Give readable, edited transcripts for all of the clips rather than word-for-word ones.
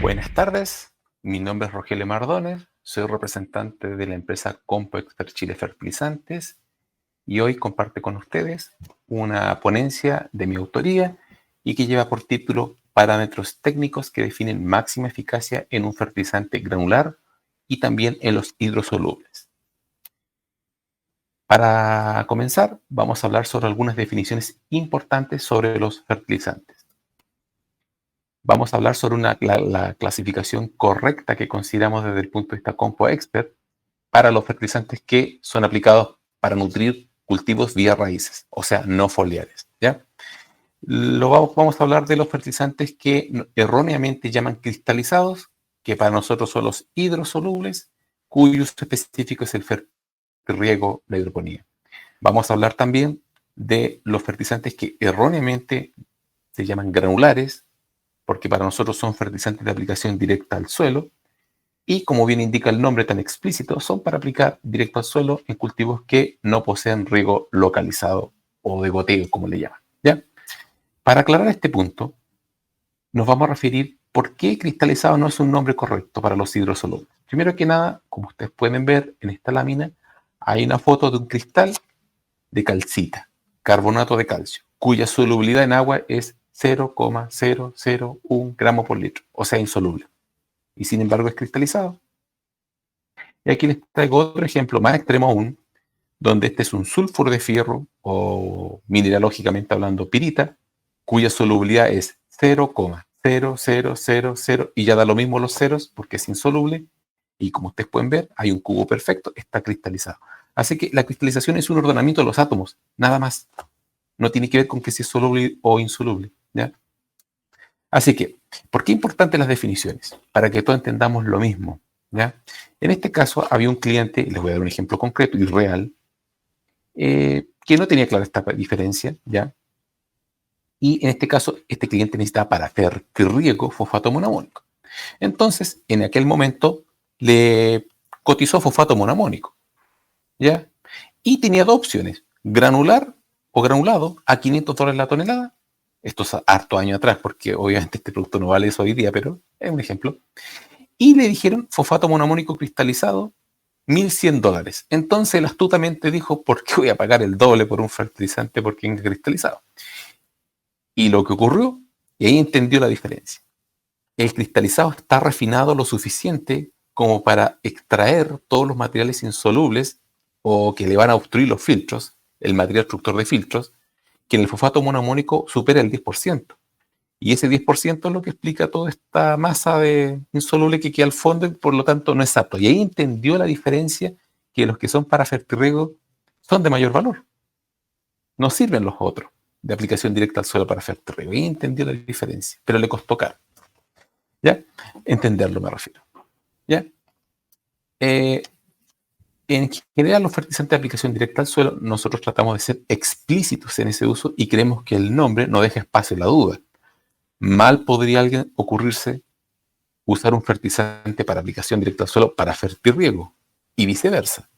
Buenas tardes, mi nombre es Rogelio Mardones, soy representante de la empresa Compo Expert Chile Fertilizantes y hoy comparto con ustedes una ponencia de mi autoría y que lleva por título Parámetros técnicos que definen máxima eficacia en un fertilizante granular y también en los hidrosolubles. Para comenzar, vamos a hablar sobre algunas definiciones importantes sobre los fertilizantes. Vamos a hablar sobre la clasificación correcta que consideramos desde el punto de vista Compo Expert para los fertilizantes que son aplicados para nutrir cultivos vía raíces, o sea, no foliares, ¿ya? Vamos a hablar de los fertilizantes que erróneamente llaman cristalizados, que para nosotros son los hidrosolubles, cuyo uso específico es el fertirriego, la hidroponía. Vamos a hablar también de los fertilizantes que erróneamente se llaman granulares, porque para nosotros son fertilizantes de aplicación directa al suelo, y como bien indica el nombre tan explícito, son para aplicar directo al suelo en cultivos que no poseen riego localizado o de goteo, como le llaman, ¿ya? Para aclarar este punto, nos vamos a referir por qué cristalizado no es un nombre correcto para los hidrosolubles. Primero que nada, como ustedes pueden ver en esta lámina, hay una foto de un cristal de calcita, carbonato de calcio, cuya solubilidad en agua es 0,001 gramos por litro, o sea, insoluble. Y sin embargo es cristalizado. Y aquí les traigo otro ejemplo más extremo aún, donde este es un sulfuro de fierro, o mineralógicamente hablando pirita, cuya solubilidad es 0,0000, y ya da lo mismo los ceros porque es insoluble, y como ustedes pueden ver, hay un cubo perfecto, está cristalizado. Así que la cristalización es un ordenamiento de los átomos, nada más. No tiene que ver con que si es soluble o insoluble, ¿ya? Así que, ¿por qué importantes las definiciones? Para que todos entendamos lo mismo, ¿ya? En este caso había un cliente, les voy a dar un ejemplo concreto y real, que no tenía clara esta diferencia, ¿ya? Y en este caso, este cliente necesitaba para fertirriego fosfato monoamónico. Entonces, en aquel momento, le cotizó fosfato monoamónico, ¿ya? Y tenía dos opciones, granular o granulado a $500 la tonelada. Esto es harto año atrás, porque obviamente este producto no vale eso hoy día, pero es un ejemplo. Y le dijeron fosfato monoamónico cristalizado, $1.100. Entonces él astutamente dijo, ¿por qué voy a pagar el doble por un fertilizante porque venga cristalizado? Y lo que ocurrió, y ahí entendió la diferencia. El cristalizado está refinado lo suficiente como para extraer todos los materiales insolubles o que le van a obstruir los filtros, el material destructor de filtros, que en el fosfato monoamónico supera el 10%. Y ese 10% es lo que explica toda esta masa de insoluble que queda al fondo y por lo tanto no es apto. Y ahí entendió la diferencia, que los que son para fertirriego son de mayor valor. No sirven los otros de aplicación directa al suelo para fertirriego. Ahí entendió la diferencia, pero le costó caro. ¿Ya? Entenderlo me refiero. ¿Ya? En general, los fertilizantes de aplicación directa al suelo, nosotros tratamos de ser explícitos en ese uso y creemos que el nombre no deja espacio a la duda. Mal podría alguien ocurrirse usar un fertilizante para aplicación directa al suelo para fertirriego y viceversa.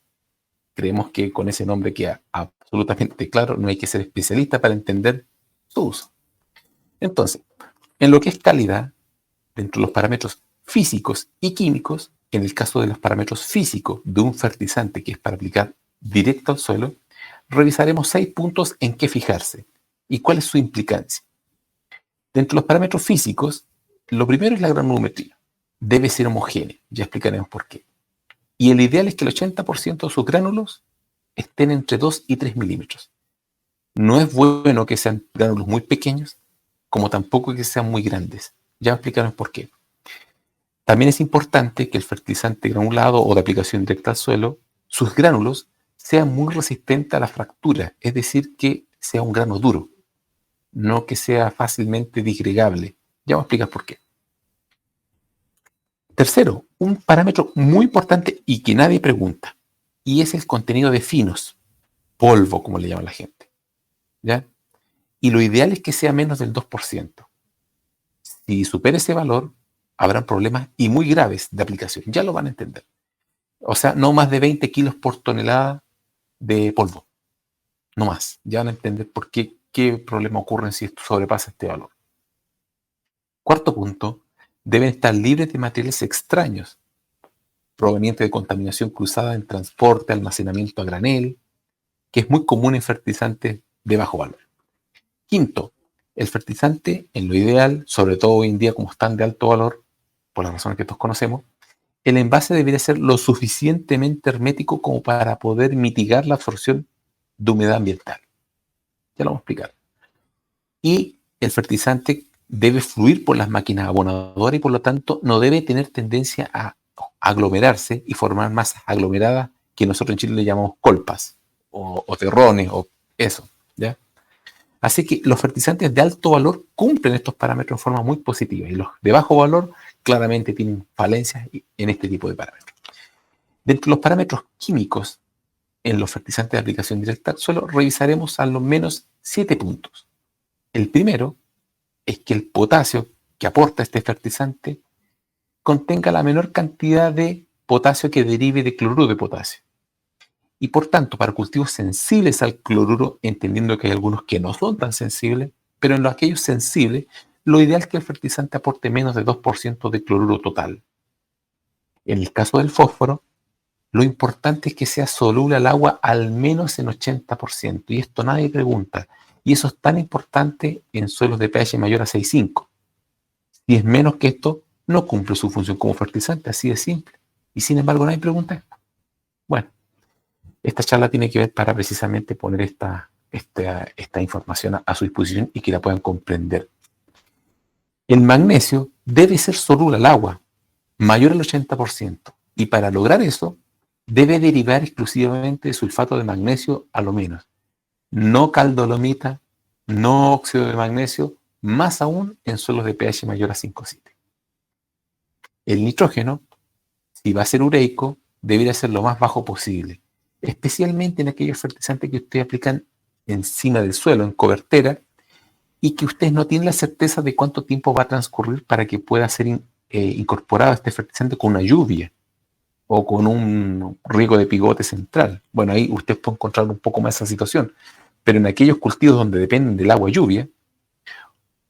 Creemos que con ese nombre queda absolutamente claro, no hay que ser especialista para entender su uso. Entonces, en lo que es calidad, dentro de los parámetros físicos y químicos, en el caso de los parámetros físicos de un fertilizante que es para aplicar directo al suelo, revisaremos 6 puntos en qué fijarse y cuál es su implicancia. Dentro de los parámetros físicos, lo primero es la granulometría. Debe ser homogénea, ya explicaremos por qué. Y el ideal es que el 80% de sus gránulos estén entre 2 y 3 milímetros. No es bueno que sean gránulos muy pequeños, como tampoco que sean muy grandes. Ya explicaremos por qué. También es importante que el fertilizante granulado o de aplicación directa al suelo, sus gránulos sean muy resistentes a la fractura, es decir, que sea un grano duro, no que sea fácilmente disgregable. Ya voy a explicar por qué. Tercero, un parámetro muy importante y que nadie pregunta, y es el contenido de finos, polvo, como le llama la gente, ¿ya? Y lo ideal es que sea menos del 2%. Si supera ese valor, habrán problemas y muy graves de aplicación, ya lo van a entender. O sea, no más de 20 kilos por tonelada de polvo, no más. Ya van a entender por qué problema ocurre si esto sobrepasa este valor. Cuarto punto, deben estar libres de materiales extraños, provenientes de contaminación cruzada en transporte, almacenamiento a granel, que es muy común en fertilizantes de bajo valor. Quinto, el fertilizante, en lo ideal, sobre todo hoy en día como están de alto valor, por las razones que todos conocemos, el envase debería ser lo suficientemente hermético como para poder mitigar la absorción de humedad ambiental. Ya lo vamos a explicar. Y el fertilizante debe fluir por las máquinas abonadoras y por lo tanto no debe tener tendencia a aglomerarse y formar masas aglomeradas que nosotros en Chile le llamamos colpas o terrones o eso, ¿ya? Así que los fertilizantes de alto valor cumplen estos parámetros de forma muy positiva y los de bajo valor claramente tienen falencias en este tipo de parámetros. Dentro de los parámetros químicos en los fertilizantes de aplicación directa al suelo revisaremos al menos 7 puntos. El primero es que el potasio que aporta este fertilizante contenga la menor cantidad de potasio que derive de cloruro de potasio. Y por tanto, para cultivos sensibles al cloruro, entendiendo que hay algunos que no son tan sensibles, pero en los aquellos sensibles, lo ideal es que el fertilizante aporte menos de 2% de cloruro total. En el caso del fósforo, lo importante es que sea soluble al agua al menos en 80%, y esto nadie pregunta. Y eso es tan importante en suelos de pH mayor a 6,5. Si es menos que esto, no cumple su función como fertilizante, así de simple. Y sin embargo, nadie pregunta esto. Bueno, esta charla tiene que ver para precisamente poner esta información a su disposición y que la puedan comprender. El magnesio debe ser soluble al agua, mayor al 80%, y para lograr eso, debe derivar exclusivamente de sulfato de magnesio a lo menos. No caldolomita, no óxido de magnesio, más aún en suelos de pH mayor a 5,7. El nitrógeno, si va a ser ureico, debería ser lo más bajo posible, especialmente en aquellos fertilizantes que ustedes aplican encima del suelo, en cobertera, y que ustedes no tienen la certeza de cuánto tiempo va a transcurrir para que pueda ser incorporado este fertilizante con una lluvia o con un riego de pivote central. Bueno, ahí ustedes pueden encontrar un poco más esa situación, pero en aquellos cultivos donde dependen del agua y lluvia,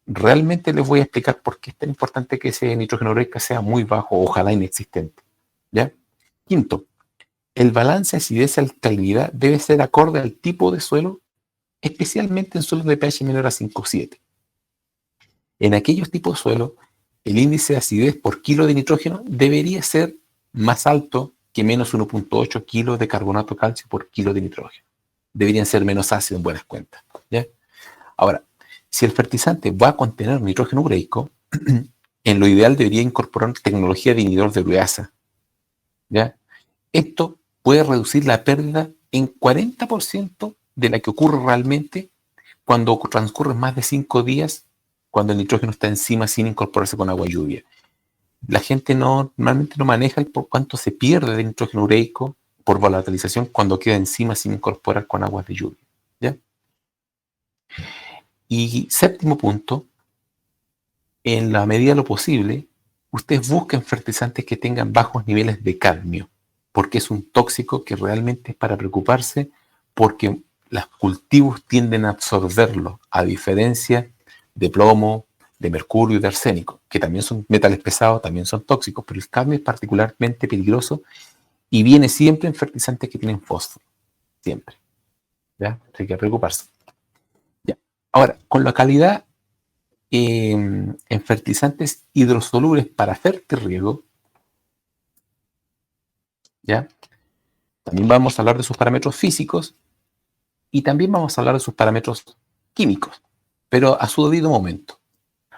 realmente les voy a explicar por qué es tan importante que ese nitrógeno ureico sea muy bajo, ojalá inexistente. ¿Ya? Quinto, el balance acidez-alcalinidad debe ser acorde al tipo de suelo, especialmente en suelos de pH menor a 5,7. En aquellos tipos de suelo, el índice de acidez por kilo de nitrógeno debería ser más alto que menos 1,8 kilos de carbonato de calcio por kilo de nitrógeno. Deberían ser menos ácidos en buenas cuentas. ¿Ya? Ahora, si el fertilizante va a contener nitrógeno ureico, en lo ideal debería incorporar tecnología de inhibidor de ureasa. ¿Ya? Esto puede reducir la pérdida en 40% de la que ocurre realmente cuando transcurren más de 5 días, cuando el nitrógeno está encima sin incorporarse con agua y lluvia. La gente normalmente no maneja por cuánto se pierde de nitrógeno ureico por volatilización cuando queda encima sin incorporar con aguas de lluvia. ¿Ya? Y séptimo punto, en la medida de lo posible, ustedes busquen fertilizantes que tengan bajos niveles de cadmio, porque es un tóxico que realmente es para preocuparse, porque los cultivos tienden a absorberlo, a diferencia de plomo, de mercurio y de arsénico, que también son metales pesados, también son tóxicos, pero el cadmio es particularmente peligroso y viene siempre en fertilizantes que tienen fósforo, siempre. ¿Ya? Hay que preocuparse. Ya. Ahora, con la calidad en fertilizantes hidrosolubles para fertirriego, ¿ya? También vamos a hablar de sus parámetros físicos y también vamos a hablar de sus parámetros químicos, pero a su debido momento.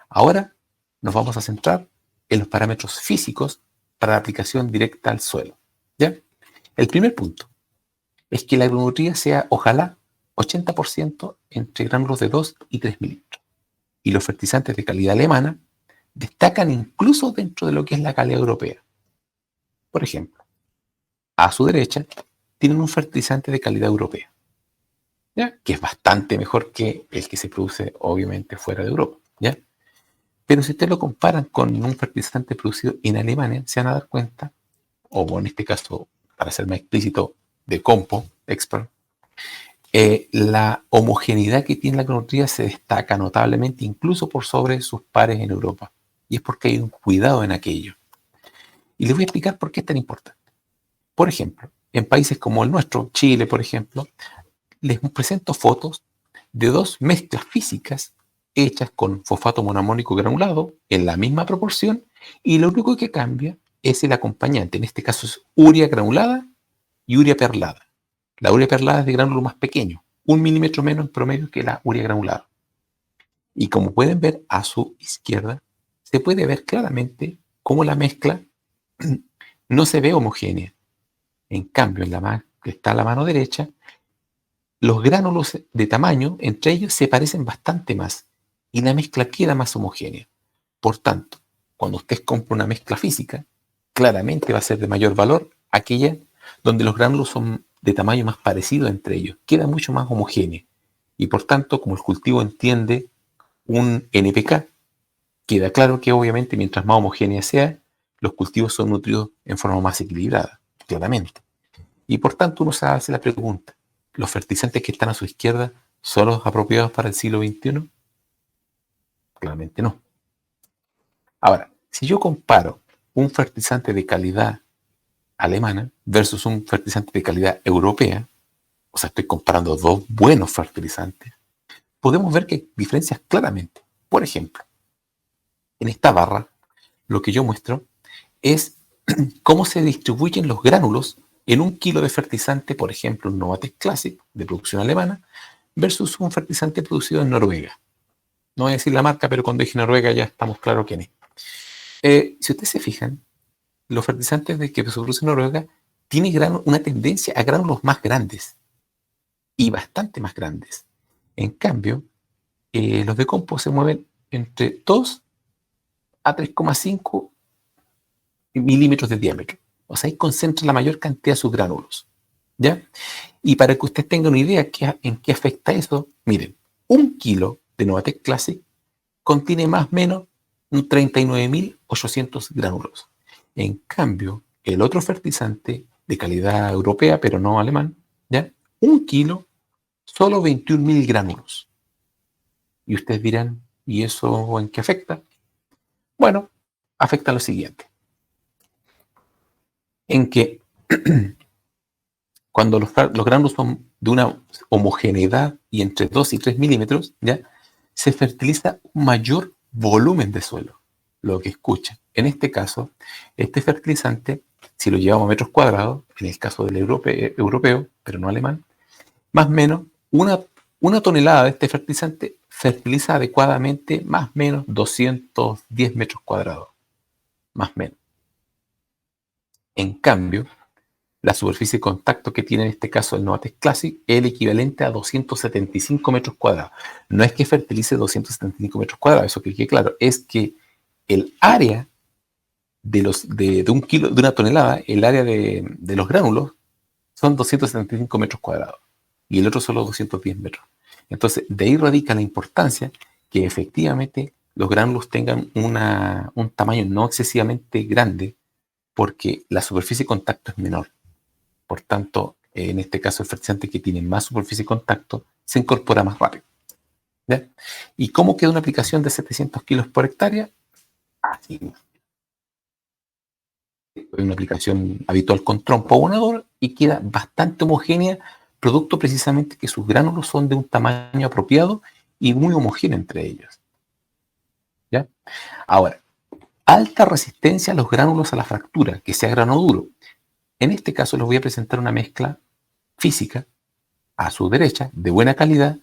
Ahora nos vamos a centrar en los parámetros físicos para la aplicación directa al suelo, ¿ya? El primer punto es que la agrometría sea, ojalá, 80% entre gránulos de 2 y 3 mililitros. Y los fertilizantes de calidad alemana destacan incluso dentro de lo que es la calidad europea. Por ejemplo, a su derecha tienen un fertilizante de calidad europea, ¿ya? Que es bastante mejor que el que se produce obviamente fuera de Europa, ¿ya? Pero si ustedes lo comparan con un fertilizante producido en Alemania, se van a dar cuenta, o en este caso, para ser más explícito, de Compo Expert, la homogeneidad que tiene la agrometría se destaca notablemente incluso por sobre sus pares en Europa. y es porque hay un cuidado en aquello. Y les voy a explicar por qué es tan importante. Por ejemplo, en países como el nuestro, Chile, por ejemplo, les presento fotos de dos mezclas físicas hechas con fosfato monoamónico granulado en la misma proporción, y lo único que cambia es el acompañante. En este caso es urea granulada y urea perlada. La urea perlada es de gránulo más pequeño, 1 milímetro menos en promedio que la urea granulada. Y como pueden ver a su izquierda, se puede ver claramente cómo la mezcla no se ve homogénea. En cambio, en la que está a la mano derecha, los gránulos de tamaño entre ellos se parecen bastante más y la mezcla queda más homogénea. Por tanto, cuando usted compra una mezcla física, claramente va a ser de mayor valor aquella donde los gránulos son de tamaño más parecido entre ellos. Queda mucho más homogénea. Y por tanto, como el cultivo entiende un NPK, queda claro que obviamente mientras más homogénea sea, los cultivos son nutridos en forma más equilibrada, claramente. Y por tanto uno se hace la pregunta, ¿los fertilizantes que están a su izquierda son los apropiados para el siglo XXI? Claramente no. Ahora, si yo comparo un fertilizante de calidad alemana versus un fertilizante de calidad europea, o sea, estoy comparando dos buenos fertilizantes, podemos ver que hay diferencias claramente. Por ejemplo, en esta barra, lo que yo muestro es cómo se distribuyen los gránulos en 1 kilo de fertilizante, por ejemplo, un Novatex Classic de producción alemana, versus un fertilizante producido en Noruega. No voy a decir la marca, pero cuando dije Noruega ya estamos claros quién es. Si ustedes se fijan, los fertilizantes de que se producen en Noruega tienen una tendencia a gránulos más grandes y bastante más grandes. En cambio, los de compost se mueven entre 2 a 3,5 milímetros de diámetro. O sea, ahí concentra la mayor cantidad de sus gránulos. ¿Ya? Y para que usted tenga una idea en qué afecta eso, miren, 1 kilo de Novatex Classic contiene más o menos 39.800 gránulos. En cambio, el otro fertilizante de calidad europea, pero no alemán, ¿ya? 1 kilo, solo 21.000 gránulos. Y ustedes dirán, ¿y eso en qué afecta? Bueno, afecta lo siguiente. En que cuando los gránulos son de una homogeneidad y entre 2 y 3 milímetros, ¿ya? Se fertiliza un mayor volumen de suelo, lo que escuchan. En este caso, este fertilizante, si lo llevamos a metros cuadrados, en el caso del europeo, pero no alemán, más o menos una tonelada de este fertilizante fertiliza adecuadamente más o menos 210 metros cuadrados, más o menos. En cambio, la superficie de contacto que tiene en este caso el Novatex Classic es el equivalente a 275 metros cuadrados. No es que fertilice 275 metros cuadrados, eso que quede claro, es que el área de 1 kilo, de una tonelada, el área de los gránulos son 275 metros cuadrados y el otro solo 210 metros. Entonces, de ahí radica la importancia que efectivamente los gránulos tengan un tamaño no excesivamente grande, porque la superficie de contacto es menor. Por tanto, en este caso, el fertilizante que tiene más superficie de contacto se incorpora más rápido. ¿Ya? ¿Y cómo queda una aplicación de 700 kilos por hectárea? Así. Es una aplicación habitual con trompo abonador y queda bastante homogénea, producto precisamente que sus gránulos son de un tamaño apropiado y muy homogéneo entre ellos. ¿Ya? Ahora, alta resistencia a los gránulos a la fractura, que sea grano duro. En este caso les voy a presentar una mezcla física a su derecha, de buena calidad,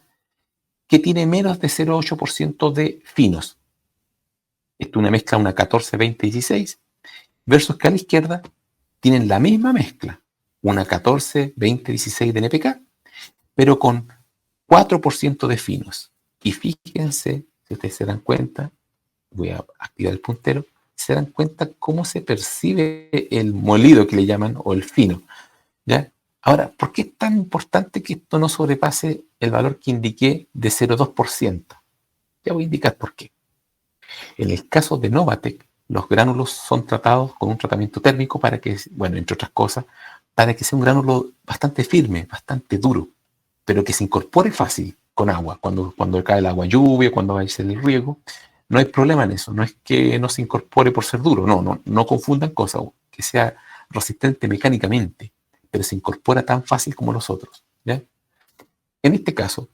que tiene menos de 0,8% de finos. Esto es una mezcla, una 14-20-16, versus que a la izquierda tienen la misma mezcla, una 14-20-16 de NPK, pero con 4% de finos. Y fíjense, si ustedes se dan cuenta, voy a activar el puntero, se dan cuenta cómo se percibe el molido que le llaman, o el fino. ¿Ya? Ahora, ¿por qué es tan importante que esto no sobrepase el valor que indiqué de 0,2%? Ya voy a indicar por qué. En el caso de Novatex, los gránulos son tratados con un tratamiento térmico para que, bueno, entre otras cosas, para que sea un gránulo bastante firme, bastante duro, pero que se incorpore fácil con agua, cuando cae el agua lluvia, cuando va a ser el riego, No hay problema en eso, no es que no se incorpore por ser duro, no confundan cosas, que sea resistente mecánicamente, pero se incorpora tan fácil como los otros, ¿ya? En este caso,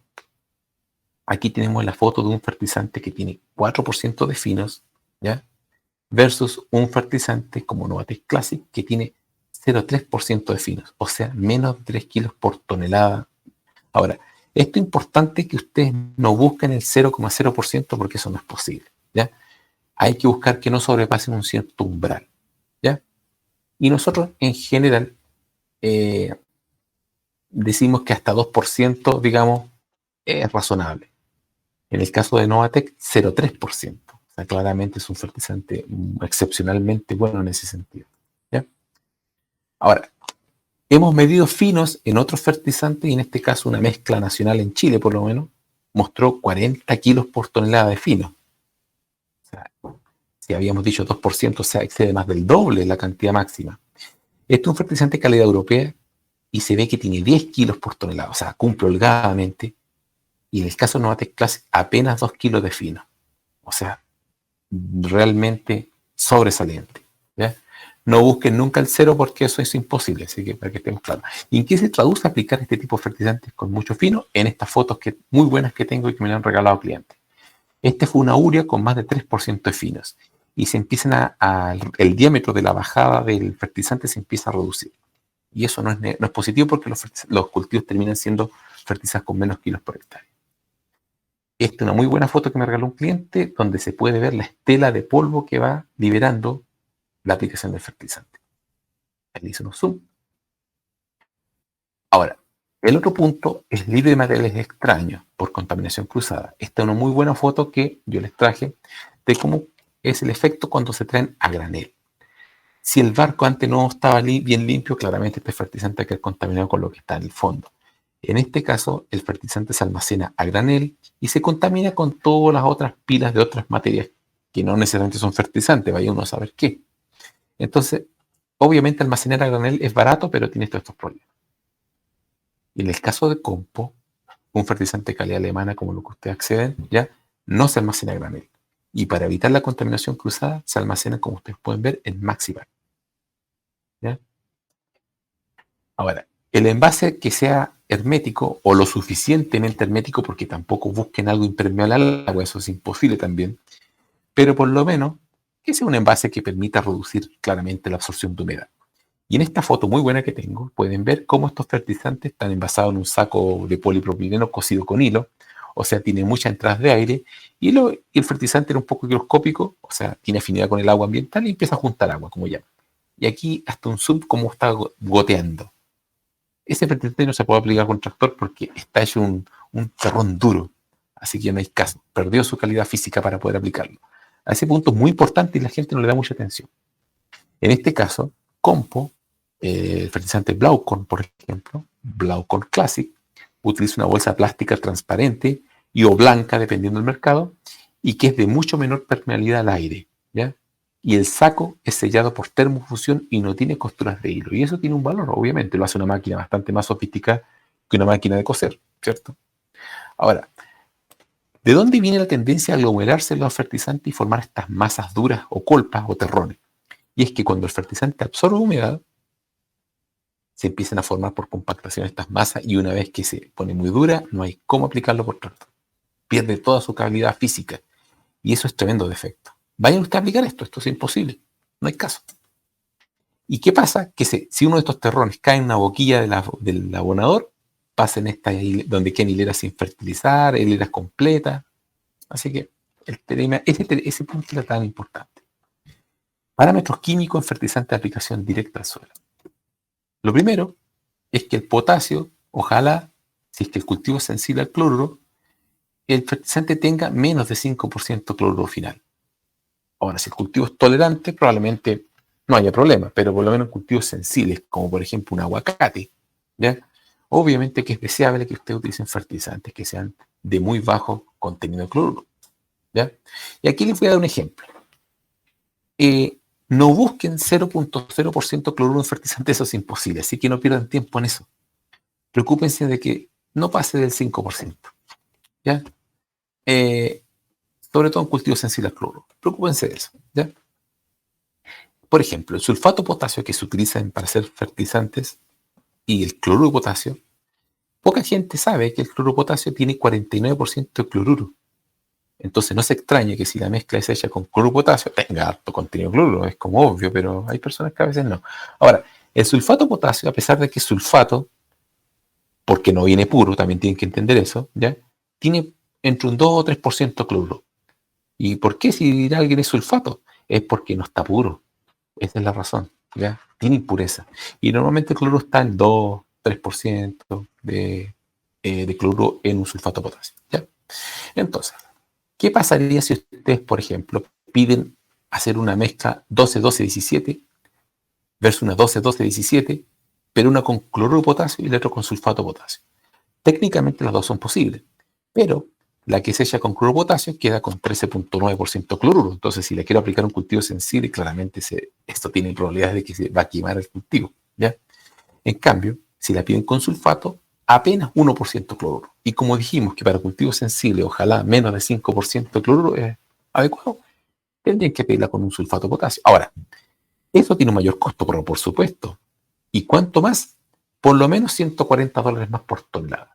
aquí tenemos la foto de un fertilizante que tiene 4% de finos, ¿ya? Versus un fertilizante como Novatex Classic que tiene 0,3% de finos, o sea, menos de 3 kilos por tonelada. Ahora, esto es importante que ustedes no busquen el 0,0% porque eso no es posible, ¿ya? Hay que buscar que no sobrepasen un cierto umbral, ¿ya? Y nosotros, en general, decimos que hasta 2%, digamos, es razonable. En el caso de Novatex, 0,3%. O sea, claramente es un fertilizante excepcionalmente bueno en ese sentido, ¿ya? Ahora, hemos medido finos en otros fertilizantes y en este caso una mezcla nacional en Chile, por lo menos, mostró 40 kilos por tonelada de fino. O sea, si habíamos dicho 2%, o sea, excede más del doble la cantidad máxima. Este es un fertilizante de calidad europea y se ve que tiene 10 kilos por tonelada, o sea, cumple holgadamente. Y en el caso de Novatex Classic, apenas 2 kilos de fino. O sea, realmente sobresaliente, ¿ya? No busquen nunca el cero porque eso es imposible, así que para que estemos claros. ¿Y en qué se traduce aplicar este tipo de fertilizantes con mucho fino? En estas fotos muy buenas que tengo y que me han regalado clientes. Este fue una urea con más de 3% de finos y se empiezan el diámetro de la bajada del fertilizante se empieza a reducir. Y eso no es positivo porque los cultivos terminan siendo fertilizados con menos kilos por hectárea. Esta es una muy buena foto que me regaló un cliente donde se puede ver la estela de polvo que va liberando la aplicación del fertilizante. Ahí le hice un zoom. Ahora, el otro punto es libre de materiales extraños por contaminación cruzada. Esta es una muy buena foto que yo les traje de cómo es el efecto cuando se traen a granel. Si el barco antes no estaba bien limpio, claramente este fertilizante va a quedar contaminado con lo que está en el fondo. En este caso, el fertilizante se almacena a granel y se contamina con todas las otras pilas de otras materias que no necesariamente son fertilizantes, vaya uno a saber qué. Entonces, obviamente almacenar a granel es barato, pero tiene todos estos problemas. Y en el caso de Compo, un fertilizante de calidad alemana como lo que ustedes acceden, ya no se almacena a granel. Y para evitar la contaminación cruzada, se almacena, como ustedes pueden ver, en Maxibar. ¿Ya? Ahora, el envase que sea hermético o lo suficientemente hermético, porque tampoco busquen algo impermeable al agua, eso es imposible también, pero por lo menos que sea un envase que permita reducir claramente la absorción de humedad. Y en esta foto muy buena que tengo, pueden ver cómo estos fertilizantes están envasados en un saco de polipropileno cosido con hilo, o sea, tiene muchas entradas de aire, y el fertilizante era un poco higroscópico, o sea, tiene afinidad con el agua ambiental y empieza a juntar agua, como llaman. Y aquí hasta un zoom como está goteando. Ese fertilizante no se puede aplicar con tractor porque está hecho un terrón duro, así que no hay caso, perdió su calidad física para poder aplicarlo. A ese punto es muy importante y la gente no le da mucha atención. En este caso, Compo, el fertilizante Blaukorn, por ejemplo, Blaukorn Classic, utiliza una bolsa plástica transparente y o blanca, dependiendo del mercado, y que es de mucho menor permeabilidad al aire, ¿ya? Y el saco es sellado por termofusión y no tiene costuras de hilo. Y eso tiene un valor, obviamente, lo hace una máquina bastante más sofisticada que una máquina de coser, ¿cierto? Ahora, ¿de dónde viene la tendencia a aglomerarse los fertilizantes y formar estas masas duras o colpas o terrones? Y es que cuando el fertilizante absorbe humedad, se empiezan a formar por compactación estas masas y una vez que se pone muy dura, no hay cómo aplicarlo por tractor. Pierde toda su calidad física y eso es tremendo defecto. Vayan usted a aplicar esto es imposible, no hay caso. ¿Y qué pasa? Que si uno de estos terrones cae en una boquilla del abonador, pasa en esta donde quedan hileras sin fertilizar, hileras completas. Así que ese punto era tan importante. Parámetros químicos en fertilizantes de aplicación directa al suelo. Lo primero es que el potasio, ojalá, si es que el cultivo es sensible al cloruro, el fertilizante tenga menos de 5% cloruro final. Ahora, si el cultivo es tolerante, probablemente no haya problema, pero por lo menos en cultivos sensibles, como por ejemplo un aguacate, ¿ya? Obviamente que es deseable que ustedes utilicen fertilizantes que sean de muy bajo contenido de cloruro, ¿ya? Y aquí les voy a dar un ejemplo. No busquen 0,0% cloruro en fertilizante, eso es imposible, así que no pierdan tiempo en eso. Preocúpense de que no pase del 5%, ¿ya? sobre todo en cultivos sensibles al cloro. Preocúpense de eso, ¿ya? Por ejemplo, el sulfato de potasio que se utiliza para hacer fertilizantes y el cloruro de potasio, poca gente sabe que el cloruro de potasio tiene 49% de cloruro. Entonces no se extraña que si la mezcla es hecha con cloruro de potasio tenga alto contenido de cloruro, es como obvio, pero hay personas que a veces no. Ahora, el sulfato de potasio, a pesar de que es sulfato, porque no viene puro, también tienen que entender eso, ¿ya? Tiene entre un 2 o 3% de cloruro. ¿Y por qué si dirá alguien es sulfato? Es porque no está puro. Esa es la razón, ¿ya? Tiene impureza. Y normalmente el cloruro está en 2, 3% de cloruro en un sulfato de potasio, ¿ya? Entonces, ¿qué pasaría si ustedes, por ejemplo, piden hacer una mezcla 12-12-17 versus una 12-12-17, pero una con cloruro de potasio y la otra con sulfato de potasio? Técnicamente las dos son posibles, pero la que se echa con cloruro de potasio queda con 13.9% cloruro. Entonces, si le quiero aplicar un cultivo sensible, claramente esto tiene probabilidades de que se va a quemar el cultivo, ¿ya? En cambio, si la piden con sulfato, apenas 1% cloruro. Y como dijimos que para cultivos sensibles, ojalá menos de 5% de cloruro es adecuado, tendrían que pedirla con un sulfato de potasio. Ahora, eso tiene un mayor costo, pero por supuesto. ¿Y cuánto más? Por lo menos $140 más por tonelada.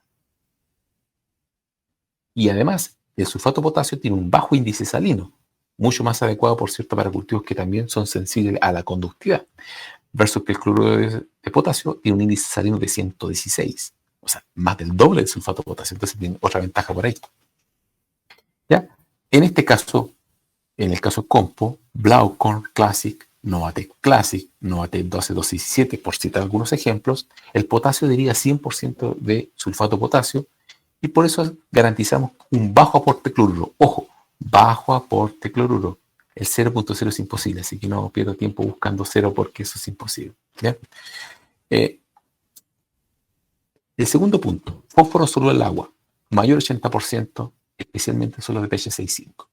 Y además, el sulfato de potasio tiene un bajo índice salino, mucho más adecuado, por cierto, para cultivos que también son sensibles a la conductividad, versus que el cloruro de potasio tiene un índice salino de 116, o sea, más del doble del sulfato de potasio, entonces tiene otra ventaja por ahí. ¿Ya? En este caso, en el caso Compo, Blaukorn Classic, Novatec Classic, Novatec 12-217, por citar algunos ejemplos, el potasio diría 100% de sulfato de potasio, y por eso garantizamos un bajo aporte de cloruro. Ojo, bajo aporte de cloruro. El 0.0 es imposible, así que no pierdo tiempo buscando 0 porque eso es imposible, ¿ya? El segundo punto, fósforo soluble al agua, mayor 80%, especialmente solo de pH 6.5.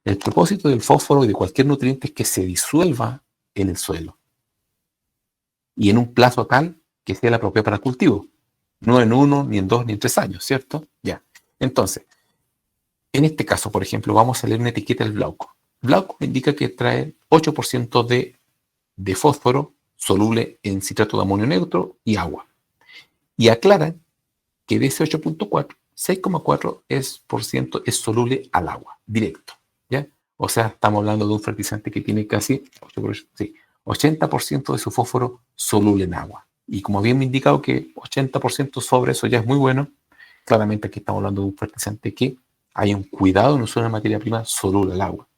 El propósito del fósforo y de cualquier nutriente es que se disuelva en el suelo y en un plazo tal que sea la apropiado para el cultivo. No en 1, ni en 2, ni en 3 años, ¿cierto? Ya. Entonces, en este caso, por ejemplo, vamos a leer una etiqueta del Blauko. Blauko indica que trae 8% de fósforo soluble en citrato de amonio neutro y agua. Y aclaran que de ese 8.4, 6,4% es soluble al agua, directo, ¿ya? O sea, estamos hablando de un fertilizante que tiene casi 80% de su fósforo soluble en agua. Y como bien me he indicado que 80% sobre eso ya es muy bueno, claramente aquí estamos hablando de un fertilizante que hay un cuidado en usar una materia prima soluble al agua.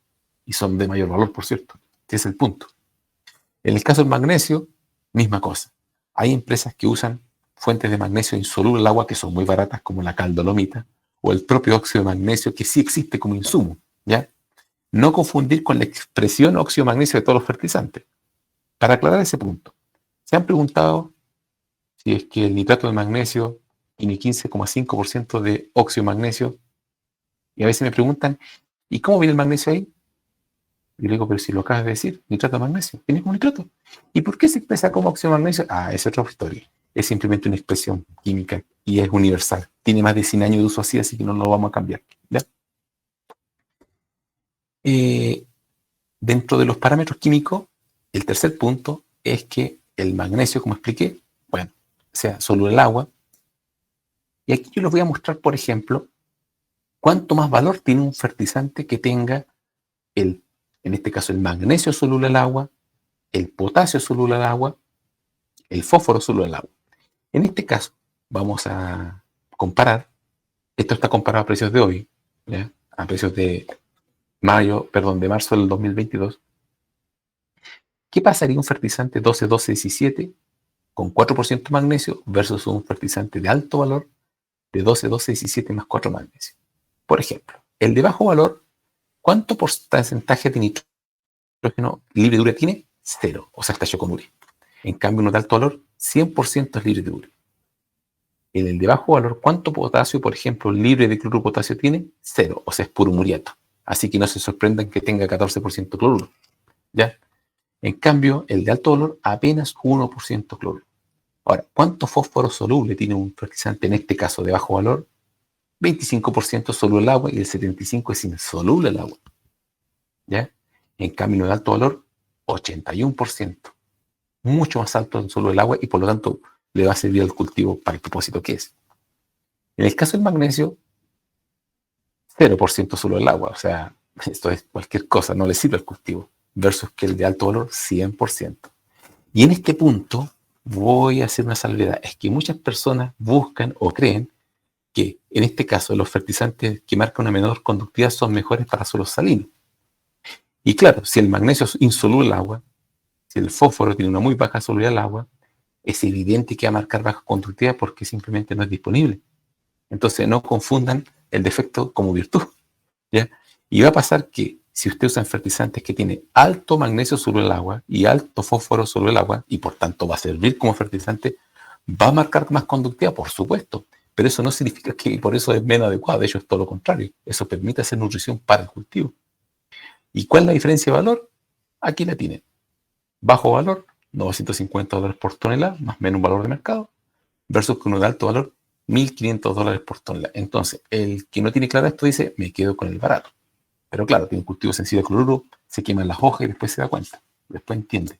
Y son de mayor valor, por cierto. Ese es el punto. En el caso del magnesio, misma cosa. Hay empresas que usan fuentes de magnesio insoluble al agua que son muy baratas, como la caldolomita, o el propio óxido de magnesio, que sí existe como insumo, ¿ya? No confundir con la expresión óxido de magnesio de todos los fertilizantes. Para aclarar ese punto, se han preguntado si es que el nitrato de magnesio tiene 15,5% de óxido de magnesio, y a veces me preguntan, ¿y cómo viene el magnesio ahí? Y le digo, pero si lo acabas de decir, nitrato de magnesio, tiene un nitrato. ¿Y por qué se expresa como óxido de magnesio? Ah, es otra historia. Es simplemente una expresión química y es universal. Tiene más de 100 años de uso así que no lo vamos a cambiar, ¿ya? Dentro de los parámetros químicos, el tercer punto es que el magnesio, como expliqué, bueno, sea soluble al agua. Y aquí yo les voy a mostrar, por ejemplo, cuánto más valor tiene un fertilizante que tenga en este caso, el magnesio soluble al agua, el potasio soluble al agua, el fósforo soluble al agua. En este caso, vamos a comparar, esto está comparado a precios de hoy, ¿ya? A precios de marzo del 2022. ¿Qué pasaría un fertilizante 12-12-17 con 4% magnesio versus un fertilizante de alto valor de 12-12-17 más 4 magnesio? Por ejemplo, el de bajo valor, ¿cuánto porcentaje de nitrógeno libre de urea tiene? 0, o sea, está hecho con urea. En cambio, uno de alto valor, 100% es libre de urea. En el de bajo valor, ¿cuánto potasio, por ejemplo, libre de cloruro potasio tiene? 0, o sea, es puro muriato. Así que no se sorprendan que tenga 14% cloruro, ¿ya? En cambio, el de alto valor, apenas 1% cloruro. Ahora, ¿cuánto fósforo soluble tiene un fertilizante, en este caso de bajo valor? 25% soluble el agua y el 75% es insoluble el agua. ¿Ya? En cambio, de alto valor, 81%. Mucho más alto en soluble el agua y por lo tanto le va a servir al cultivo para el propósito que es. En el caso del magnesio, 0% solo el agua, o sea, esto es cualquier cosa, no le sirve al cultivo, versus que el de alto valor, 100%. Y en este punto voy a hacer una salvedad, es que muchas personas buscan o creen que en este caso los fertilizantes que marcan una menor conductividad son mejores para suelos salinos. Y claro, si el magnesio es insoluble al agua, si el fósforo tiene una muy baja solubilidad al agua, es evidente que va a marcar baja conductividad porque simplemente no es disponible. Entonces no confundan el defecto como virtud, ¿ya? Y va a pasar que si usted usa fertilizantes que tienen alto magnesio sobre el agua y alto fósforo sobre el agua, y por tanto va a servir como fertilizante, va a marcar más conductividad, por supuesto, pero eso no significa que por eso es menos adecuado, de hecho es todo lo contrario, eso permite hacer nutrición para el cultivo. ¿Y cuál es la diferencia de valor? Aquí la tienen. Bajo valor, $950 por tonelada, más o menos un valor de mercado, versus que uno de alto valor, $1.500 por tonelada. Entonces, el que no tiene claro esto dice, me quedo con el barato. Pero claro, tiene un cultivo sencillo de cloruro, se queman las hojas y después se da cuenta. Después entiende.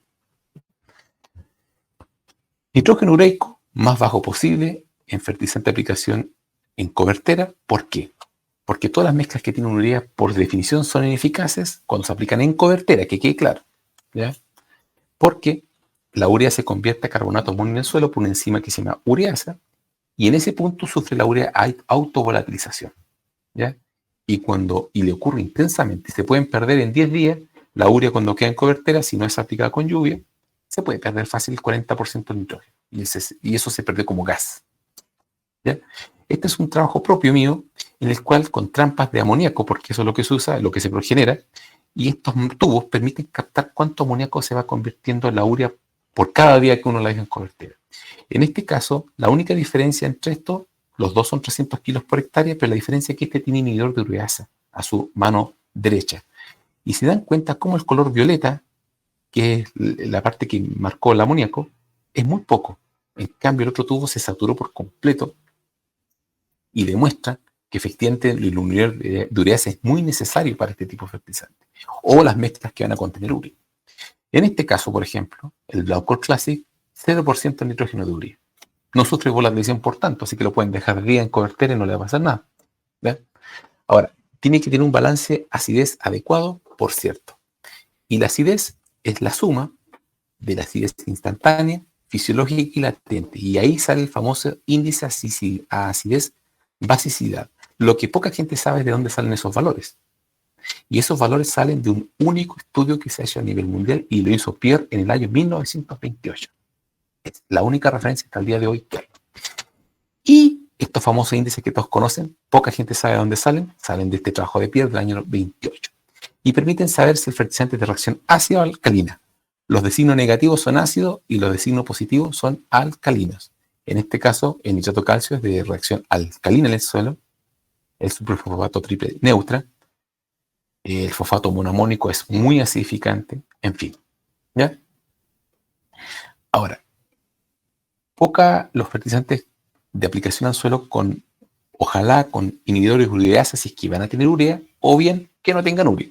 Nitrógeno ureico, más bajo posible en fertilizante de aplicación en cobertera. ¿Por qué? Porque todas las mezclas que tienen urea, por definición, son ineficaces cuando se aplican en cobertera, que quede claro, ¿ya? Porque la urea se convierte a carbonato amonio en el suelo por una enzima que se llama ureasa, y en ese punto sufre la urea autovolatilización, ¿ya? Y le ocurre intensamente, se pueden perder en 10 días, la urea cuando queda en cobertera, si no es aplicada con lluvia, se puede perder fácil el 40% de nitrógeno, y eso se pierde como gas, ¿ya? Este es un trabajo propio mío, en el cual con trampas de amoníaco, porque eso es lo que se usa, lo que se genera, y estos tubos permiten captar cuánto amoníaco se va convirtiendo en la urea por cada día que uno la deja en cobertera. En este caso, la única diferencia entre estos, los dos son 300 kilos por hectárea, pero la diferencia es que este tiene inhibidor de ureasa a su mano derecha. Y se dan cuenta cómo el color violeta, que es la parte que marcó el amoníaco, es muy poco. En cambio, el otro tubo se saturó por completo y demuestra que efectivamente el inhibidor de ureasa es muy necesario para este tipo de fertilizante. O las mezclas que van a contener urea. En este caso, por ejemplo, el Blaucore Classic, 0% de nitrógeno de urea. No sufre volatilización por tanto, así que lo pueden dejar día en cobertera y no le va a pasar nada. ¿Ve? Ahora, tiene que tener un balance acidez adecuado, por cierto. Y la acidez es la suma de la acidez instantánea, fisiológica y latente. Y ahí sale el famoso índice a acidez basicidad. Lo que poca gente sabe es de dónde salen esos valores. Y esos valores salen de un único estudio que se ha hecho a nivel mundial y lo hizo Pierre en el año 1928. Es la única referencia hasta el día de hoy que hay. Y estos famosos índices que todos conocen, poca gente sabe de dónde salen de este trabajo de Pierre del año 28. Y permiten saber si el fertilizante es de reacción ácida o alcalina. Los de signo negativo son ácidos y los de signo positivo son alcalinos. En este caso, el nitrato calcio es de reacción alcalina en el suelo, el superfosfato triple neutra, el fosfato monoamónico es muy acidificante, en fin. ¿Ya? Ahora, los fertilizantes de aplicación al suelo ojalá con inhibidores de ureasa si es que van a tener urea, o bien que no tengan urea,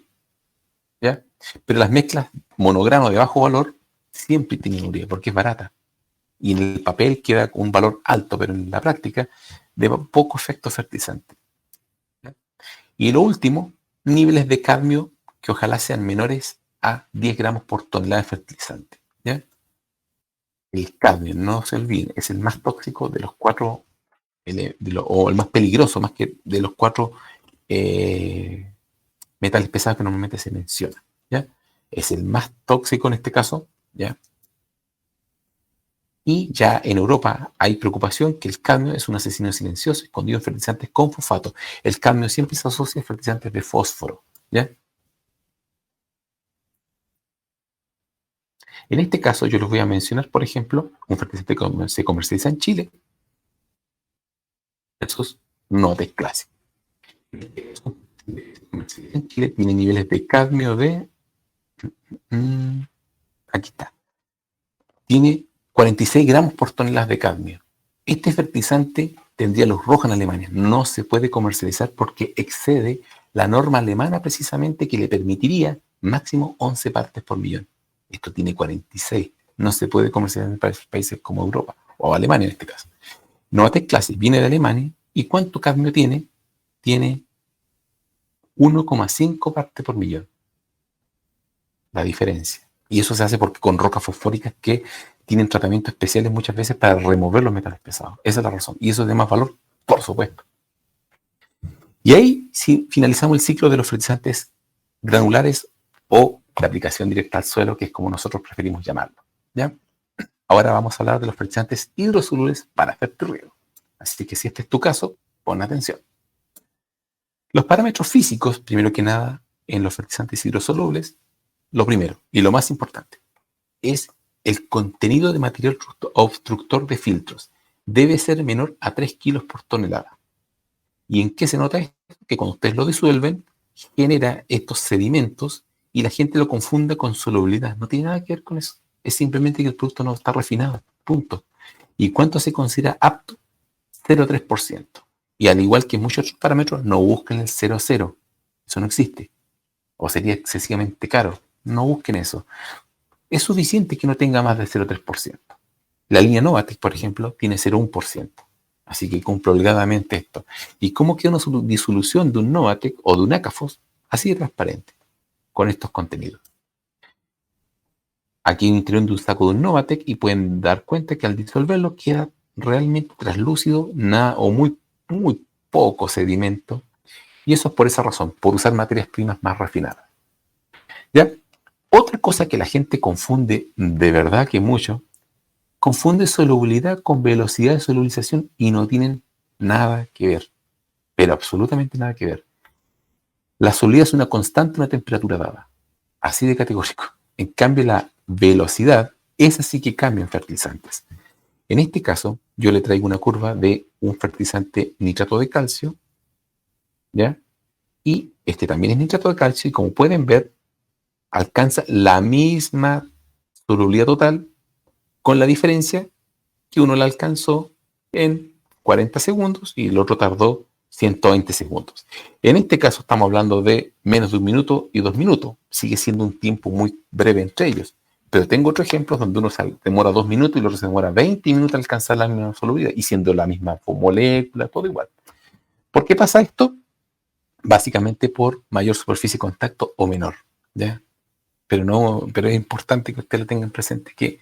¿ya? Pero las mezclas monograno de bajo valor siempre tienen urea porque es barata. Y en el papel queda con un valor alto, pero en la práctica de poco efecto fertilizante, ¿ya? Y lo último, niveles de cadmio que ojalá sean menores a 10 gramos por tonelada de fertilizante, ¿ya? El cadmio, no se olviden, es el más tóxico de los cuatro, o el más peligroso, más que de los cuatro metales pesados que normalmente se mencionan, ¿ya? Es el más tóxico en este caso, ¿ya? Y ya en Europa hay preocupación que el cadmio es un asesino silencioso escondido en fertilizantes con fosfato. El cadmio siempre se asocia a fertilizantes de fósforo, ¿ya? En este caso yo les voy a mencionar, por ejemplo, un fertilizante que se comercializa en Chile, versus Notex Classic. En Chile tiene niveles de cadmio de... aquí está. Tiene 46 gramos por tonelada de cadmio. Este fertilizante tendría luz roja en Alemania. No se puede comercializar porque excede la norma alemana precisamente que le permitiría máximo 11 partes por millón. Esto tiene 46. No se puede comercializar en países como Europa o Alemania en este caso. Novatec Classic viene de Alemania y ¿cuánto cadmio tiene? Tiene 1,5 partes por millón. La diferencia. Y eso se hace porque con rocas fosfóricas que tienen tratamientos especiales muchas veces para remover los metales pesados. Esa es la razón. Y eso es de más valor, por supuesto. Y ahí sí, finalizamos el ciclo de los fertilizantes granulares o de aplicación directa al suelo, que es como nosotros preferimos llamarlo. ¿Ya? Ahora vamos a hablar de los fertilizantes hidrosolubles para fertirriego. Así que si este es tu caso, pon atención. Los parámetros físicos, primero que nada, en los fertilizantes hidrosolubles, lo primero y lo más importante es el contenido de material obstructor de filtros. Debe ser menor a 3 kilos por tonelada. ¿Y en qué se nota esto? Que cuando ustedes lo disuelven, genera estos sedimentos y la gente lo confunde con solubilidad. No tiene nada que ver con eso. Es simplemente que el producto no está refinado. Punto. ¿Y cuánto se considera apto? 0,3%. Y al igual que muchos otros parámetros, no busquen el 0,0. Eso no existe. O sería excesivamente caro. No busquen eso. Es suficiente que no tenga más del 0,3%. La línea Novatec, por ejemplo, tiene 0,1%. Así que cumple obligadamente esto. ¿Y cómo queda una disolución de un Novatec o de un Aquafos? Así de transparente, con estos contenidos. Aquí en el interior de un saco de un Novatec y pueden dar cuenta que al disolverlo queda realmente translúcido, nada o muy poco sedimento. Y eso es por esa razón, por usar materias primas más refinadas. ¿Ya? Otra cosa que la gente confunde, de verdad que mucho, confunde solubilidad con velocidad de solubilización y no tienen nada que ver, pero absolutamente nada que ver. La solubilidad es una constante, una temperatura dada, así de categórico. En cambio, la velocidad es así que cambia en fertilizantes. En este caso, yo le traigo una curva de un fertilizante nitrato de calcio, ¿ya? Y este también es nitrato de calcio y como pueden ver, alcanza la misma solubilidad total con la diferencia que uno la alcanzó en 40 segundos y el otro tardó 120 segundos. En este caso estamos hablando de menos de 1 minuto y 2 minutos. Sigue siendo un tiempo muy breve entre ellos. Pero tengo otros ejemplos donde uno se demora 2 minutos y el otro se demora 20 minutos en alcanzar la misma solubilidad y siendo la misma molécula, todo igual. ¿Por qué pasa esto? Básicamente por mayor superficie de contacto o menor, ¿ya? Pero es importante que ustedes lo tengan presente que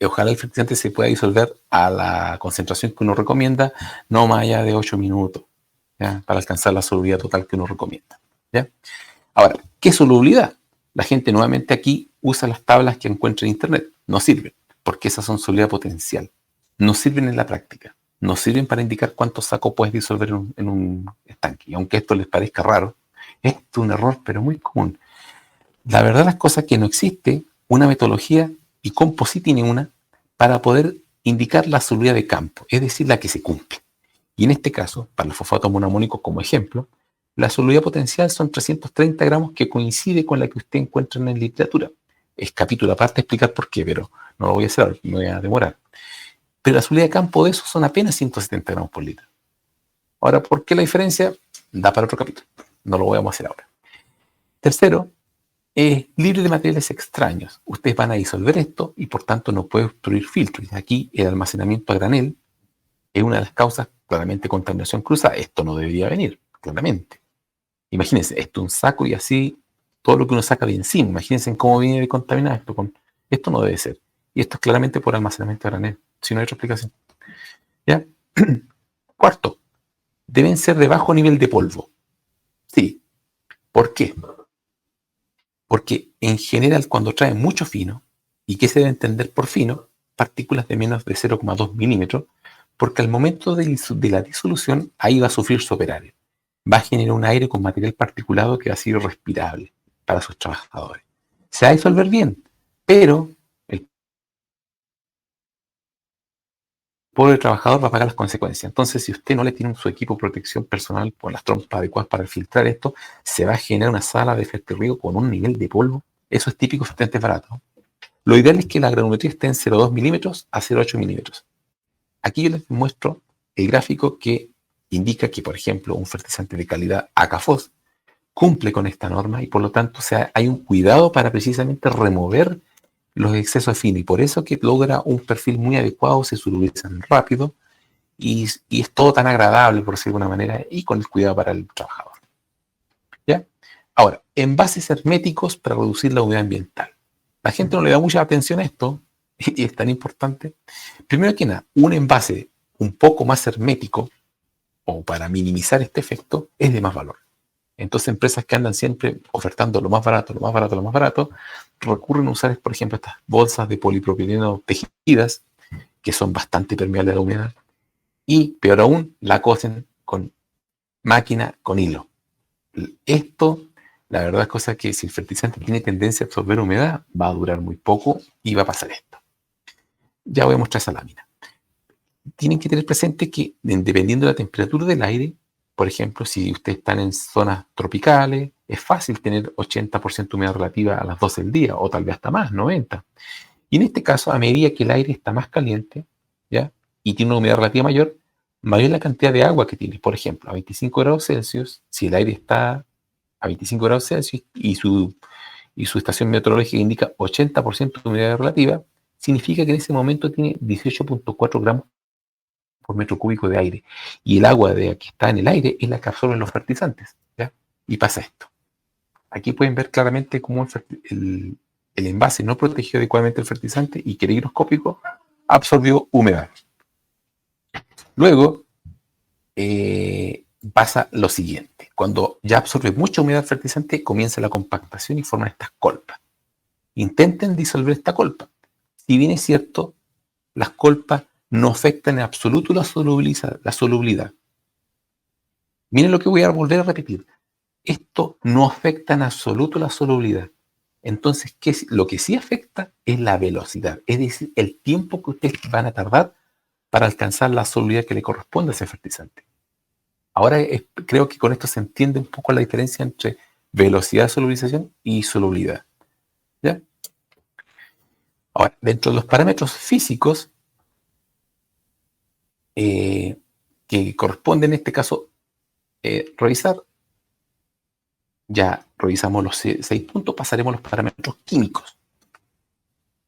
ojalá el fertilizante se pueda disolver a la concentración que uno recomienda, no más allá de 8 minutos, ¿ya? Para alcanzar la solubilidad total que uno recomienda, ¿ya? Ahora, ¿qué solubilidad? La gente nuevamente aquí usa las tablas que encuentra en internet. No sirven, porque esas son solubilidad potencial. No sirven en la práctica. No sirven para indicar cuánto saco puedes disolver en un estanque. Y aunque esto les parezca raro, esto es un error, pero muy común. La verdad las cosas es que no existe una metodología, y Composite tiene una, para poder indicar la solubilidad de campo, es decir, la que se cumple. Y en este caso, para los fosfatos monoamónicos como ejemplo, la solubilidad potencial son 330 gramos que coincide con la que usted encuentra en la literatura. Es capítulo aparte explicar por qué, pero no lo voy a hacer ahora, me voy a demorar. Pero la solubilidad de campo de eso son apenas 170 gramos por litro. Ahora, ¿por qué la diferencia? Da para otro capítulo. No lo vamos a hacer ahora. Tercero, es libre de materiales extraños. Ustedes van a disolver esto y por tanto no puede obstruir filtros. Y aquí el almacenamiento a granel es una de las causas, claramente contaminación cruzada. Esto no debería venir, claramente. Imagínense, esto es un saco y así todo lo que uno saca de encima. Imagínense cómo viene de contaminado esto. Esto no debe ser. Y esto es claramente por almacenamiento a granel. Si no hay otra explicación. ¿Ya? Cuarto, deben ser de bajo nivel de polvo. Sí. ¿Por qué? Porque en general cuando trae mucho fino, ¿y qué se debe entender por fino? Partículas de menos de 0,2 milímetros, porque al momento de la disolución ahí va a sufrir su operario. Va a generar un aire con material particulado que va a ser irrespirable para sus trabajadores. Se va a disolver bien, pero el pobre trabajador va a pagar las consecuencias. Entonces, si usted no le tiene su equipo de protección personal con las trompas adecuadas para filtrar esto, se va a generar una sala de fertirriego con un nivel de polvo. Eso es típico de fertilizantes baratos. Lo ideal es que la granulometría esté en 0,2 milímetros a 0,8 milímetros. Aquí yo les muestro el gráfico que indica que, por ejemplo, un fertilizante de calidad ACAFOS cumple con esta norma y por lo tanto, o sea, hay un cuidado para precisamente remover los excesos de fino y por eso que logra un perfil muy adecuado, se solubilizan rápido y es todo tan agradable, por decirlo de alguna manera, y con el cuidado para el trabajador. ¿Ya? Ahora, envases herméticos para reducir la humedad ambiental. La gente no le da mucha atención a esto y es tan importante. Primero que nada, un envase un poco más hermético o para minimizar este efecto es de más valor. Entonces, empresas que andan siempre ofertando lo más barato, lo más barato, lo más barato, recurren a usar, por ejemplo, estas bolsas de polipropileno tejidas, que son bastante permeables a la humedad, y peor aún, la cosen con máquina con hilo. Esto, la verdad es cosa que si el fertilizante tiene tendencia a absorber humedad, va a durar muy poco y va a pasar esto. Ya voy a mostrar esa lámina. Tienen que tener presente que dependiendo de la temperatura del aire, por ejemplo, si ustedes están en zonas tropicales, es fácil tener 80% humedad relativa a las 12 del día, o tal vez hasta más, 90. Y en este caso, a medida que el aire está más caliente, ¿ya? Y tiene una humedad relativa mayor, mayor la cantidad de agua que tiene. Por ejemplo, a 25 grados Celsius, si el aire está a 25 grados Celsius y su estación meteorológica indica 80% de humedad relativa, significa que en ese momento tiene 18.4 gramos por metro cúbico de aire. Y el agua que está en el aire es la que absorben los fertilizantes. ¿Ya? Y pasa esto. Aquí pueden ver claramente cómo el envase no protegió adecuadamente el fertilizante y que el higroscópico absorbió humedad. Luego pasa lo siguiente. Cuando ya absorbe mucha humedad el fertilizante, comienza la compactación y forman estas colpas. Intenten disolver esta colpa. Si bien es cierto, las colpas no afectan en absoluto la solubilidad. Miren lo que voy a volver a repetir. Esto no afecta en absoluto la solubilidad. Entonces, lo que sí afecta es la velocidad, es decir, el tiempo que ustedes van a tardar para alcanzar la solubilidad que le corresponde a ese fertilizante. Ahora creo que con esto se entiende un poco la diferencia entre velocidad de solubilización y solubilidad. ¿Ya? Ahora, dentro de los parámetros físicos que corresponde en este caso revisar, ya revisamos los 6 puntos, pasaremos a los parámetros químicos.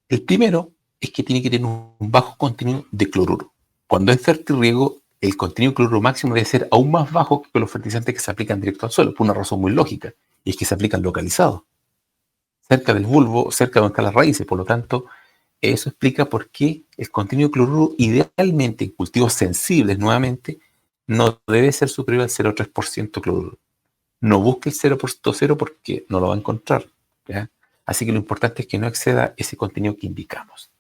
El primero es que tiene que tener un bajo contenido de cloruro. Cuando es fertirriego, el contenido de cloruro máximo debe ser aún más bajo que los fertilizantes que se aplican directo al suelo, por una razón muy lógica, y es que se aplican localizados, cerca del bulbo, cerca de donde están las raíces. Por lo tanto, eso explica por qué el contenido de cloruro, idealmente en cultivos sensibles, nuevamente, no debe ser superior al 0,3% cloruro. No busque el 0,0 porque no lo va a encontrar. ¿Ya? Así que lo importante es que no exceda ese contenido que indicamos.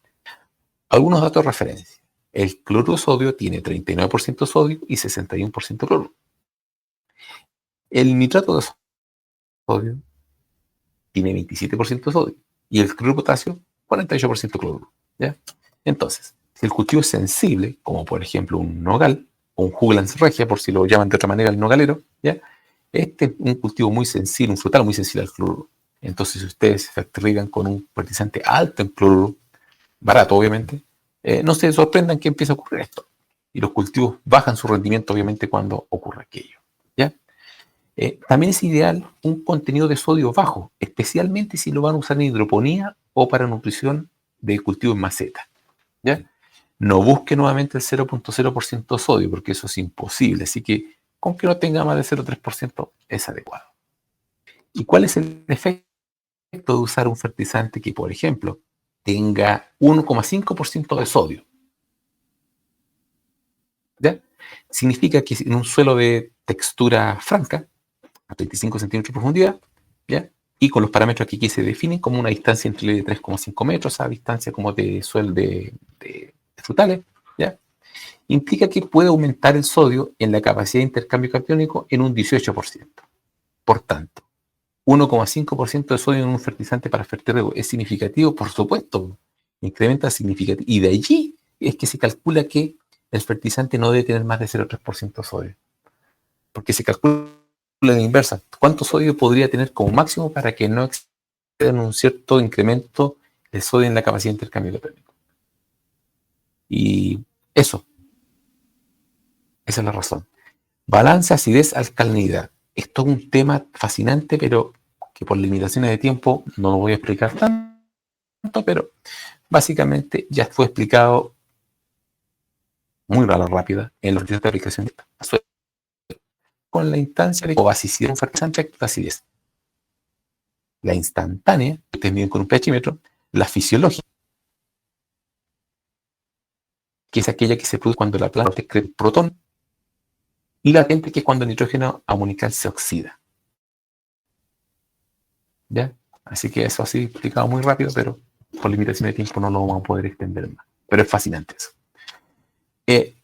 Algunos datos de referencia. El cloruro de sodio tiene 39% sodio y 61% cloruro. El nitrato de sodio tiene 27% sodio y el cloruro de potasio 48% cloruro. ¿Ya? Entonces, si el cultivo es sensible, como por ejemplo un nogal o un Juglans regia, por si lo llaman de otra manera el nogalero, ¿ya? Este es un cultivo muy sensible, un frutal muy sensible al cloruro. Entonces, si ustedes se fertilizan con un fertilizante alto en cloruro, barato obviamente, no se sorprendan que empiece a ocurrir esto. Y los cultivos bajan su rendimiento obviamente cuando ocurre aquello. ¿Ya? También es ideal un contenido de sodio bajo, especialmente si lo van a usar en hidroponía o para nutrición de cultivo en maceta. ¿Ya? No busque nuevamente el 0,0% de sodio porque eso es imposible. Así que con que no tenga más de 0,3% es adecuado. ¿Y cuál es el efecto de usar un fertilizante que, por ejemplo, tenga 1,5% de sodio? ¿Ya? Significa que en un suelo de textura franca, a 35 centímetros de profundidad, ¿ya? Y con los parámetros que aquí se definen como una distancia entre de 3,5 metros a distancia como de suelo de frutales, ¿ya? Implica que puede aumentar el sodio en la capacidad de intercambio catiónico en un 18%. Por tanto, 1,5% de sodio en un fertilizante para fertirriego es significativo, por supuesto, incrementa significativo. Y de allí es que se calcula que el fertilizante no debe tener más de 0,3% de sodio. Porque se calcula la inversa. ¿Cuánto sodio podría tener como máximo para que no exceda un cierto incremento de sodio en la capacidad de intercambio catiónico? Y eso. Esa es la razón. Balance, acidez, alcalinidad. Esto es un tema fascinante, pero que por limitaciones de tiempo no lo voy a explicar tanto, pero básicamente ya fue explicado muy rápida en los días de aplicación con la instancia de basicidad, un fertilizante activa acidez. La instantánea, que ustedes miden con un pHímetro, la fisiológica, que es aquella que se produce cuando la planta excreta el protón, y la latente, que es cuando el nitrógeno amonical se oxida. ¿Ya? Así que eso así explicado muy rápido, pero por limitación de tiempo no lo vamos a poder extender más. Pero es fascinante eso.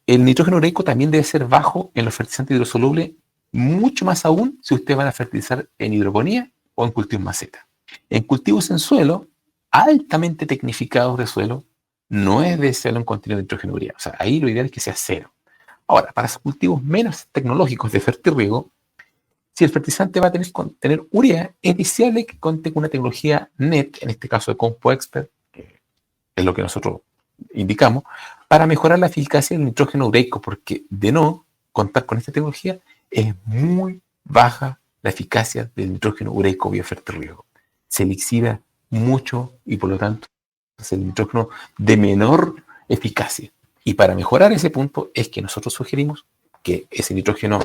El nitrógeno ureico también debe ser bajo en los fertilizantes hidrosolubles, mucho más aún si ustedes van a fertilizar en hidroponía o en cultivos maceta. En cultivos en suelo, altamente tecnificados de suelo, no es deseable un contenido de nitrógeno urea. O sea, ahí lo ideal es que sea cero. Ahora, para esos cultivos menos tecnológicos de fertirriego, si el fertilizante va a contener urea, es deseable que contenga una tecnología NET, en este caso de CompoExpert, que es lo que nosotros indicamos, para mejorar la eficacia del nitrógeno ureico, porque de no contar con esta tecnología, es muy baja la eficacia del nitrógeno ureico biofertirriego. Se lixiva mucho y por lo tanto es el nitrógeno de menor eficacia. Y para mejorar ese punto es que nosotros sugerimos que ese nitrógeno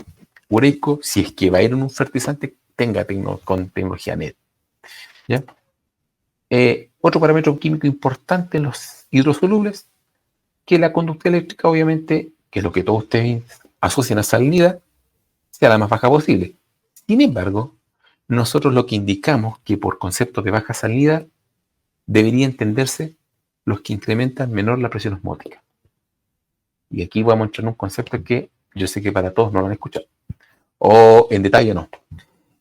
ureico, si es que va a ir en un fertilizante, tenga con tecnología NET. ¿Ya? Otro parámetro químico importante en los hidrosolubles, que la conductividad eléctrica, obviamente, que es lo que todos ustedes asocian a salinidad, sea la más baja posible. Sin embargo, nosotros lo que indicamos que por conceptos de baja salinidad debería entenderse los que incrementan menor la presión osmótica. Y aquí vamos a entrar en un concepto que yo sé que para todos no lo han escuchado, o en detalle no.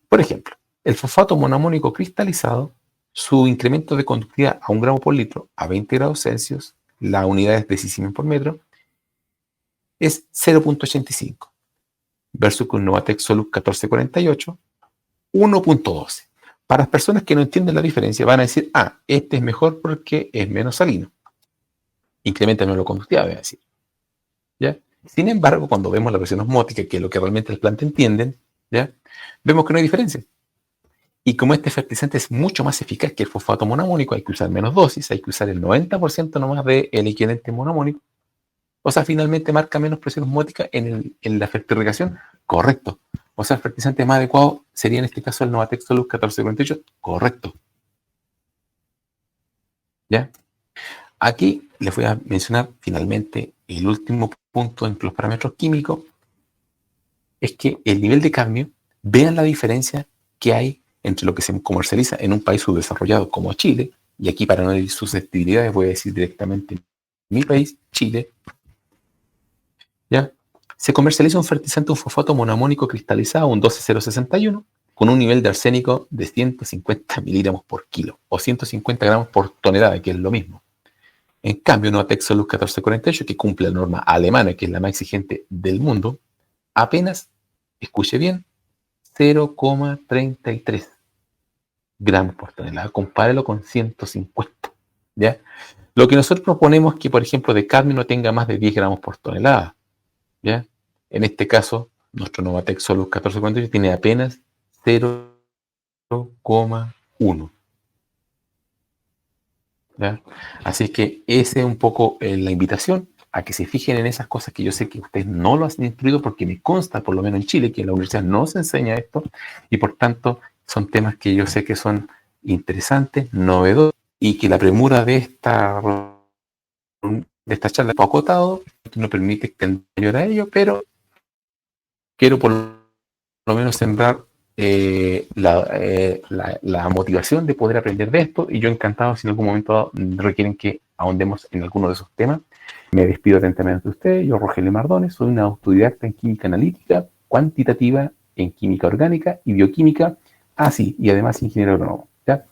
Por ejemplo, el fosfato monoamónico cristalizado, su incremento de conductividad a 1 gramo por litro a 20 grados Celsius, la unidad es decisimen por metro, es 0.85, versus con Novatex Solus 1448, 1.12. Para las personas que no entienden la diferencia, van a decir, este es mejor porque es menos salino. Incrementa menos la conductividad, voy a decir. ¿Ya? Sin embargo, cuando vemos la presión osmótica, que es lo que realmente las plantas entienden, ¿ya? Vemos que no hay diferencia. Y como este fertilizante es mucho más eficaz que el fosfato monoamónico, hay que usar menos dosis, hay que usar el 90% nomás del equivalente monoamónico. O sea, finalmente marca menos presión osmótica en la fertirrigación. Correcto. O sea, el fertilizante más adecuado sería en este caso el Novatex Solus 1448. Correcto. ¿Ya? Aquí les voy a mencionar finalmente el último punto entre los parámetros químicos, es que el nivel de cadmio, vean la diferencia que hay entre lo que se comercializa en un país subdesarrollado como Chile, y aquí para no herir susceptibilidades voy a decir directamente mi país, Chile, ¿ya? Se comercializa un fertilizante, un fosfato monoamónico cristalizado, un 12061, con un nivel de arsénico de 150 miligramos por kilo, o 150 gramos por tonelada, que es lo mismo. En cambio, Novatex Solus 1448, que cumple la norma alemana, que es la más exigente del mundo, apenas, escuche bien, 0,33 gramos por tonelada. Compárelo con 150. ¿Ya? Lo que nosotros proponemos es que, por ejemplo, de cadmio no tenga más de 10 gramos por tonelada. ¿Ya? En este caso, nuestro Novatex Solus 1448 tiene apenas 0,1. ¿Ya? Así que esa es un poco la invitación a que se fijen en esas cosas que yo sé que ustedes no lo han instruido, porque me consta, por lo menos en Chile, que en la universidad no se enseña esto, y por tanto son temas que yo sé que son interesantes, novedosos, y que la premura de esta charla es poco acotado, no permite extender a ello, pero quiero por lo menos sembrar la motivación de poder aprender de esto, y yo encantado si en algún momento requieren que ahondemos en alguno de esos temas. Me despido atentamente de ustedes. Yo, Rogelio Mardones, soy una autodidacta en química analítica, cuantitativa, en química orgánica y bioquímica, y además ingeniero agrónomo. ¿Ya?